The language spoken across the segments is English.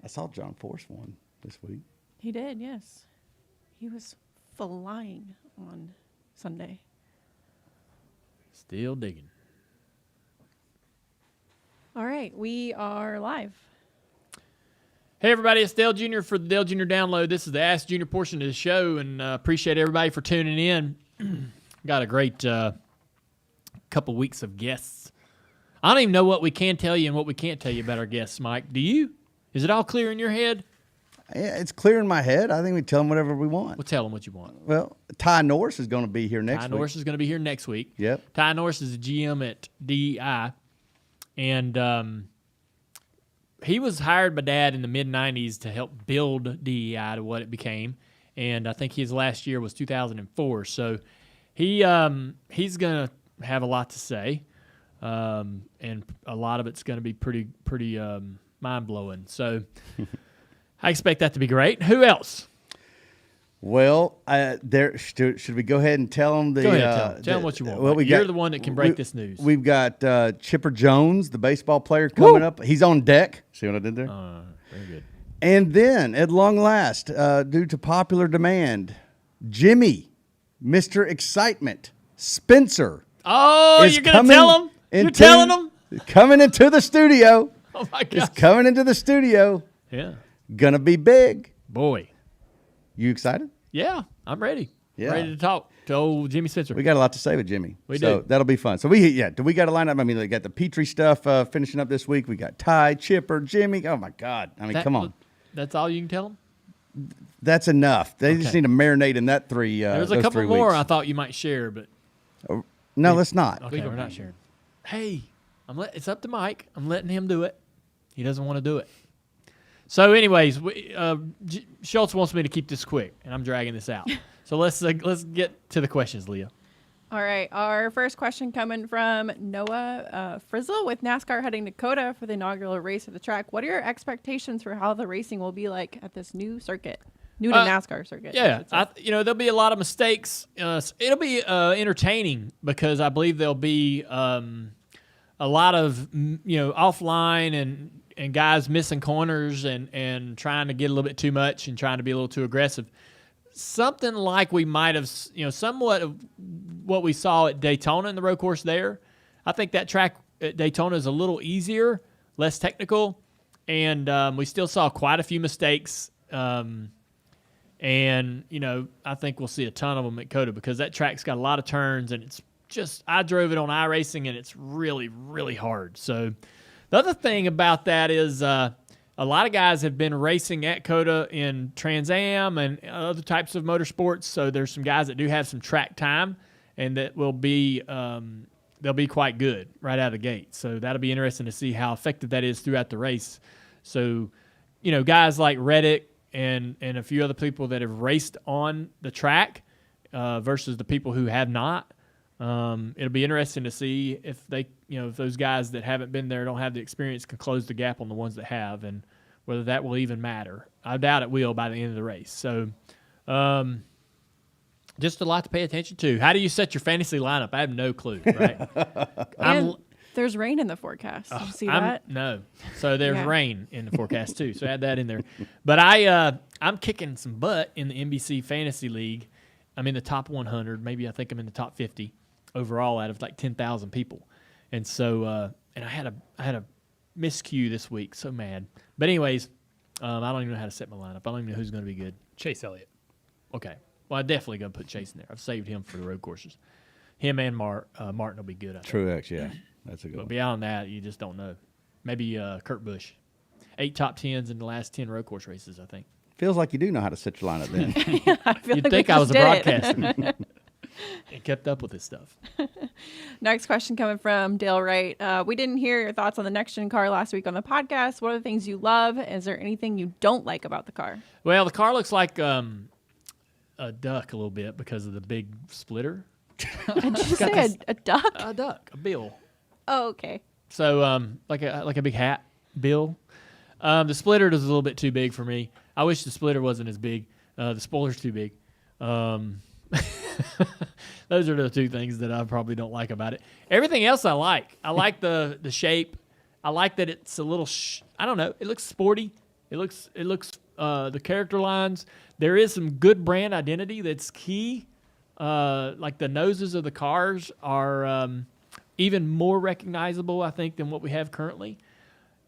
I saw John Force won this week. He did, yes. He was flying on Sunday. Still digging. All right, we are live. Hey, everybody, it's Dale Jr. for the Dale Jr. Download. This is the Ask Junior portion of the show, and appreciate everybody for tuning in. Got a great couple weeks of guests. I don't even know what we can tell you and what we can't tell you about our guests, Mike. Do you? Is it all clear in your head? Yeah, it's clear in my head. I think we tell them whatever we want. Well, tell them what you want. Well, Ty Norris is going to be here next week. Ty Norris is going to be here next week. Yep. Ty Norris is a GM at DEI, and he was hired by Dad in the mid-'90s to help build DEI to what it became, and I think his last year was 2004. So he's going to have a lot to say, and a lot of it's going to be pretty mind-blowing. So I expect that to be great. Who else? Well, should we go ahead and tell them Go ahead, tell them what you want. Well, You're the one that can break this news. We've got Chipper Jones, the baseball player, coming up. He's on deck. See what I did there? Very good. And then, at long last, due to popular demand, Jimmy, Mr. Excitement, Spencer. Oh, you're going to tell him? You're telling him? Coming into the studio. Oh, my God. He's coming into the studio. Yeah. Gonna be big. Boy. You excited? Yeah, I'm ready. Yeah. Ready to talk to old Jimmy Spencer. We got a lot to say with Jimmy. We do. That'll be fun. So we got a lineup. I mean, we got the Petrie stuff finishing up this week. We got Ty, Chipper, Jimmy. Oh my God. I mean, come on. That's all you can tell them? That's enough. They just need to marinate in that three. There's a couple more I thought you might share, but no, let's not. Okay, we're not sharing. Hey, it's up to Mike. I'm letting him do it. He doesn't want to do it. So, anyways, Schultz wants me to keep this quick, and I'm dragging this out. So let's get to the questions, Leah. All right, our first question coming from Noah Frizzle with NASCAR heading to Dakota for the inaugural race of the track. What are your expectations for how the racing will be like at this new circuit, new to NASCAR circuit? Yeah, there'll be a lot of mistakes. It'll be entertaining because I believe there'll be a lot of offline and guys missing corners and trying to get a little bit too much and trying to be a little too aggressive. Something like we might have, somewhat of what we saw at Daytona in the road course there. I think that track at Daytona is a little easier, less technical, and we still saw quite a few mistakes. And, I think we'll see a ton of them at COTA because that track's got a lot of turns, and it's just, I drove it on iRacing, and it's really, really hard. So the other thing about that is a lot of guys have been racing at COTA in Trans Am and other types of motorsports. So there's some guys that do have some track time, and that will be they'll be quite good right out of the gate. So that'll be interesting to see how effective that is throughout the race. So guys like Reddick and a few other people that have raced on the track versus the people who have not. It'll be interesting to see if they, if those guys that haven't been there, don't have the experience, can close the gap on the ones that have, and whether that will even matter. I doubt it will by the end of the race. So, just a lot to pay attention to. How do you set your fantasy lineup? I have no clue, right? There's rain in the forecast. Did you see that? No. So there's rain in the forecast too. So add that in there. But I'm kicking some butt in the NBC Fantasy League. I'm in the top 100. Maybe I think I'm in the top 50 overall out of like 10,000 people. And so and I had a miscue this week. So mad. But anyways, I don't even know how to set my lineup. I don't even know who's going to be good. Chase Elliott. Okay. Well, I definitely going to put Chase in there. I've saved him for the road courses. Him and Martin will be good. I think. Truex, yeah. That's a good one. But beyond that, you just don't know. Maybe Kurt Busch. 8 top 10s in the last 10 road course races, I think. Feels like you do know how to set your lineup then. You'd think I was a broadcaster and kept up with this stuff. Next question coming from Dale Wright. We didn't hear your thoughts on the next gen car last week on the podcast. What are the things you love? Is there anything you don't like about the car? Well, the car looks like a duck a little bit because of the big splitter. Did you say a duck? A duck, a bill. Oh, okay. So like a big hat bill. The splitter is a little bit too big for me. I wish the splitter wasn't as big. The spoiler's too big. Those are the two things that I probably don't like about it. Everything else I like. I like the shape. I like that it's a little, I don't know, it looks sporty. It looks the character lines. There is some good brand identity that's key. Like the noses of the cars are even more recognizable, I think, than what we have currently.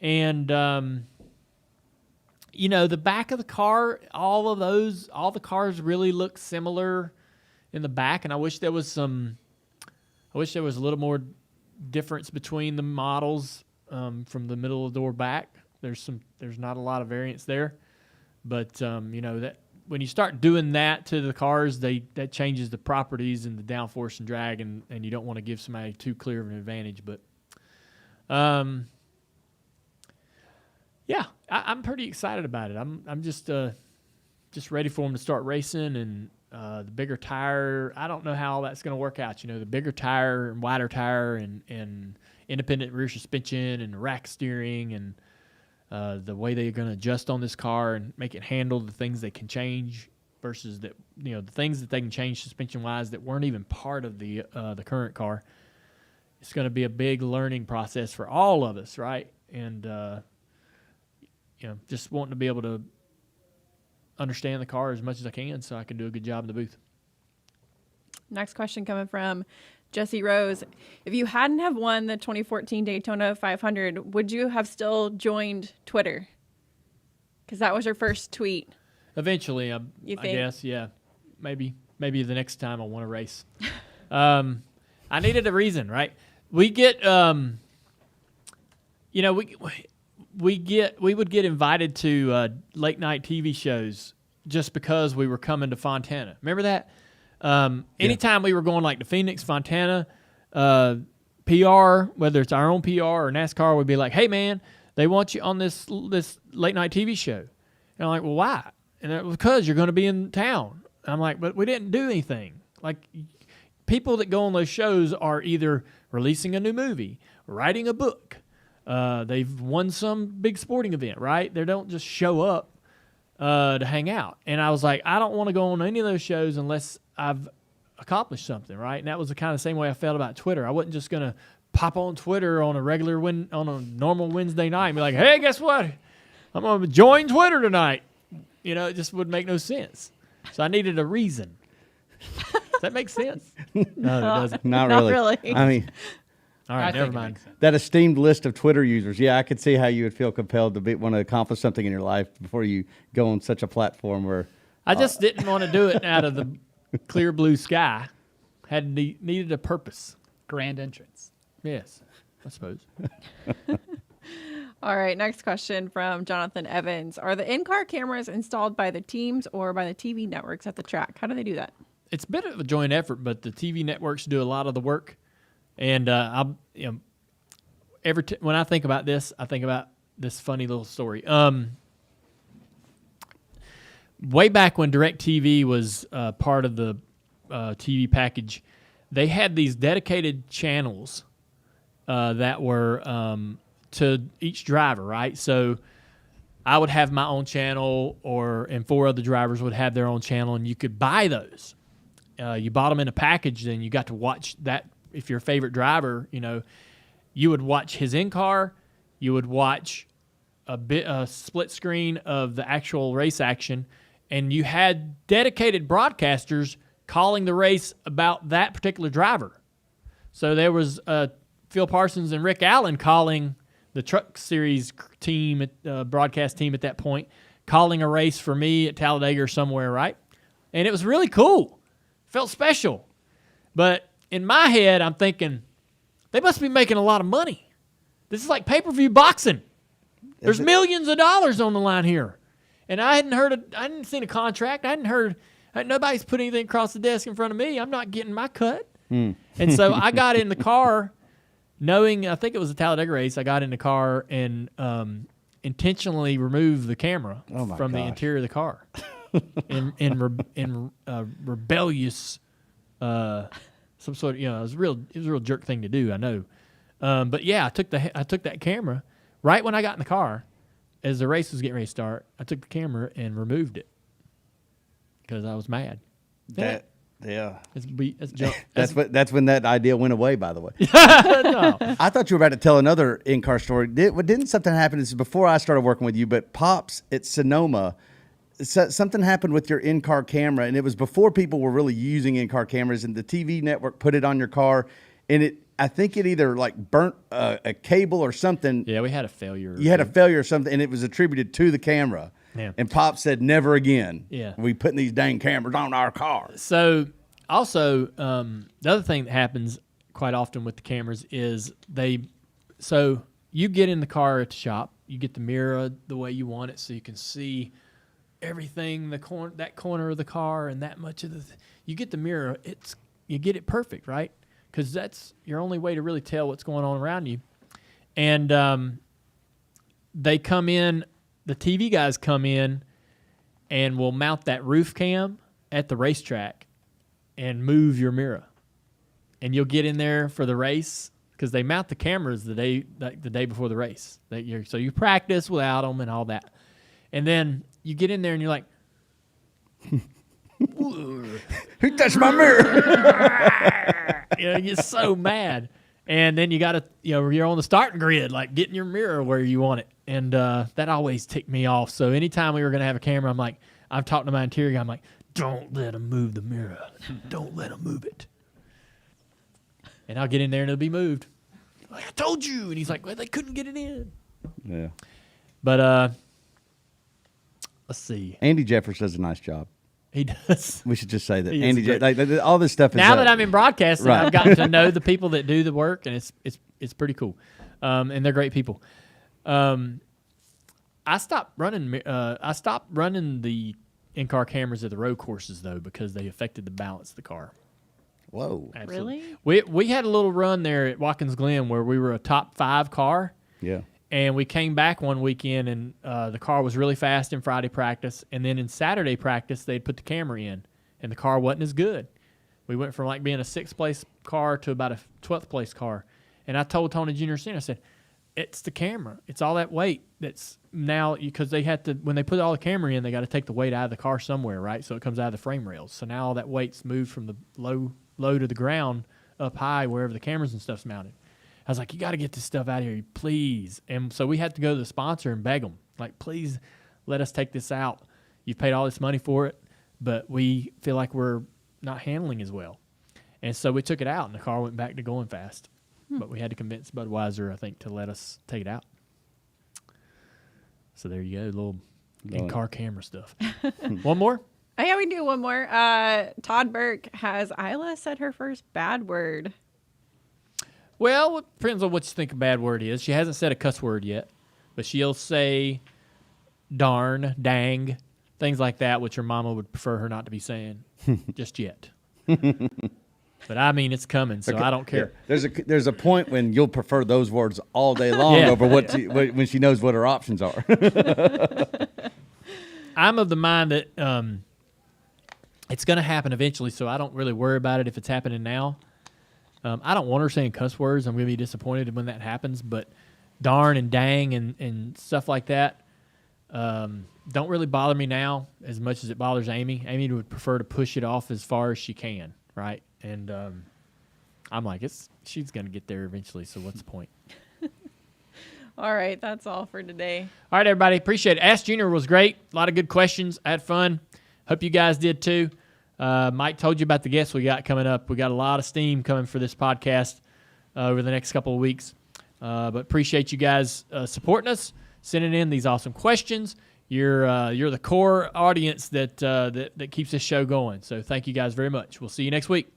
And the back of the car, all the cars really look similar in the back, and I wish there was a little more difference between the models from the middle of the door back. There's not a lot of variance there, but that when you start doing that to the cars, that changes the properties and the downforce and drag, and you don't want to give somebody too clear of an advantage. But yeah, I'm pretty excited about it. I'm just ready for them to start racing, and the bigger tire. I don't know how all that's going to work out. The bigger tire and wider tire and independent rear suspension and rack steering and the way they're going to adjust on this car and make it handle the things they can change versus the things that they can change suspension wise that weren't even part of the current car. It's going to be a big learning process for all of us, right? And just wanting to be able to understand the car as much as I can so I can do a good job in the booth. Next question coming from Jesse Rose. If you hadn't have won the 2014 Daytona 500, would you have still joined Twitter? Because that was your first tweet. Eventually, I guess, yeah. Maybe the next time I want to race. I needed a reason, right? We get, we would get invited to late night TV shows just because we were coming to Fontana. Remember that? Anytime we were going like to Phoenix, Fontana, PR, whether it's our own PR or NASCAR, would be like, "Hey man, they want you on this late night TV show." And I'm like, "Well, why?" And they're, "Because you're going to be in town." And I'm like, "But we didn't do anything." Like, people that go on those shows are either releasing a new movie, writing a book. They've won some big sporting event, right? They don't just show up to hang out. And I was like, I don't want to go on any of those shows unless I've accomplished something, right? And that was the kind of same way I felt about Twitter. I wasn't just going to pop on Twitter on a normal Wednesday night and be like, "Hey, guess what? I'm going to join Twitter tonight." It just would make no sense. So I needed a reason. Does that make sense? No, it doesn't. Not really. really. I mean, all right, never mind. that esteemed list of Twitter users, yeah, I could see how you would feel compelled to want to accomplish something in your life before you go on such a platform where... I just didn't want to do it out of the clear blue sky. Needed a purpose. Grand entrance. Yes, I suppose. All right, next question from Jonathan Evans. Are the in-car cameras installed by the teams or by the TV networks at the track? How do they do that? It's a bit of a joint effort, but the TV networks do a lot of the work. And when I think about this, I think about this funny little story. Way back when DirecTV was part of the TV package, they had these dedicated channels that were to each driver, right? So I would have my own channel, and 4 other drivers would have their own channel, and you could buy those. You bought them in a package, then you got to watch that. If you're a favorite driver, you would watch his in-car, you would watch a split screen of the actual race action, and you had dedicated broadcasters calling the race about that particular driver. So there was Phil Parsons and Rick Allen calling the Truck Series team, broadcast team at that point, calling a race for me at Talladega or somewhere, right? And it was really cool. Felt special. But in my head, I'm thinking, they must be making a lot of money. This is like pay-per-view boxing. There's millions of dollars on the line here. And I hadn't seen a contract. Nobody's put anything across the desk in front of me. I'm not getting my cut. And so I got in the car knowing, I think it was a Talladega race, I got in the car and intentionally removed the camera from the interior of the car in rebellious some sort of, it was a real jerk thing to do, I know. But yeah, I took that camera right when I got in the car as the race was getting ready to start. I took the camera and removed it because I was mad. Yeah. That's when that idea went away, by the way. no. I thought you were about to tell another in-car story. Didn't something happen? This is before I started working with you, but Pops at Sonoma, something happened with your in-car camera, and it was before people were really using in-car cameras, and the TV network put it on your car, and I think it either like burnt a cable or something. Yeah, we had a failure. You had a failure or something, and it was attributed to the camera. Yeah. And Pop said, never again. Yeah. We putting these dang cameras on our car. So also, the other thing that happens quite often with the cameras is so you get in the car at the shop, you get the mirror the way you want it so you can see everything, that corner of the car and that much of you get the mirror, you get it perfect, right? Because that's your only way to really tell what's going on around you. And they come in, the TV guys come in and will mount that roof cam at the racetrack and move your mirror. And you'll get in there for the race because they mount the cameras the day before the race. So you practice without them and all that. And then you get in there and you're like, who touched my mirror? you get so mad. And then you got to, you're on the starting grid, like getting your mirror where you want it. And that always ticked me off. So anytime we were going to have a camera, I'm talking to my interior guy. I'm like, don't let them move the mirror. Don't let them move it. And I'll get in there and it'll be moved. Like, I told you. And he's like, well, they couldn't get it in. Yeah. But let's see. Andy Jeffers does a nice job. He does. We should just say that. He Andy Jeffers, all this stuff is now that I'm in broadcasting, right. I've gotten to know the people that do the work, and it's pretty cool. And they're great people. I stopped running the in-car cameras at the road courses though because they affected the balance of the car. Whoa. Absolutely. Really? We had a little run there at Watkins Glen where we were a top 5 car. Yeah. And we came back one weekend, and the car was really fast in Friday practice. And then in Saturday practice, they'd put the camera in, and the car wasn't as good. We went from like being a 6th place car to about a 12th place car. And I told Tony Jr. Senior, I said, it's the camera. It's all that weight that's now, because they had to, when they put all the camera in, they got to take the weight out of the car somewhere, right? So it comes out of the frame rails. So now all that weight's moved from the low to the ground up high wherever the cameras and stuff's mounted. I was like, you got to get this stuff out of here, please. And so we had to go to the sponsor and beg them, like, please let us take this out. You've paid all this money for it, but we feel like we're not handling as well. And so we took it out, and the car went back to going fast. But we had to convince Budweiser, I think, to let us take it out. So there you go, little in-car camera stuff. One more? Oh, yeah, we do one more. Todd Burke has Isla said her first bad word. Well, it depends on what you think a bad word is. She hasn't said a cuss word yet, but she'll say darn, dang, things like that, which her mama would prefer her not to be saying just yet. But I mean, it's coming, so I don't care. Yeah. There's a point when you'll prefer those words all day long over when she knows what her options are. I'm of the mind that it's going to happen eventually, so I don't really worry about it if it's happening now. I don't want her saying cuss words. I'm going to be disappointed when that happens, but darn and dang and stuff like that don't really bother me now as much as it bothers Amy. Amy would prefer to push it off as far as she can, right? And I'm like, she's going to get there eventually, so what's the point? All right, that's all for today. All right, everybody, appreciate it. Ask Junior was great. A lot of good questions. I had fun. Hope you guys did too. Mike told you about the guests we got coming up. We got a lot of steam coming for this podcast over the next couple of weeks. But appreciate you guys supporting us, sending in these awesome questions. You're the core audience that keeps this show going. So thank you guys very much. We'll see you next week.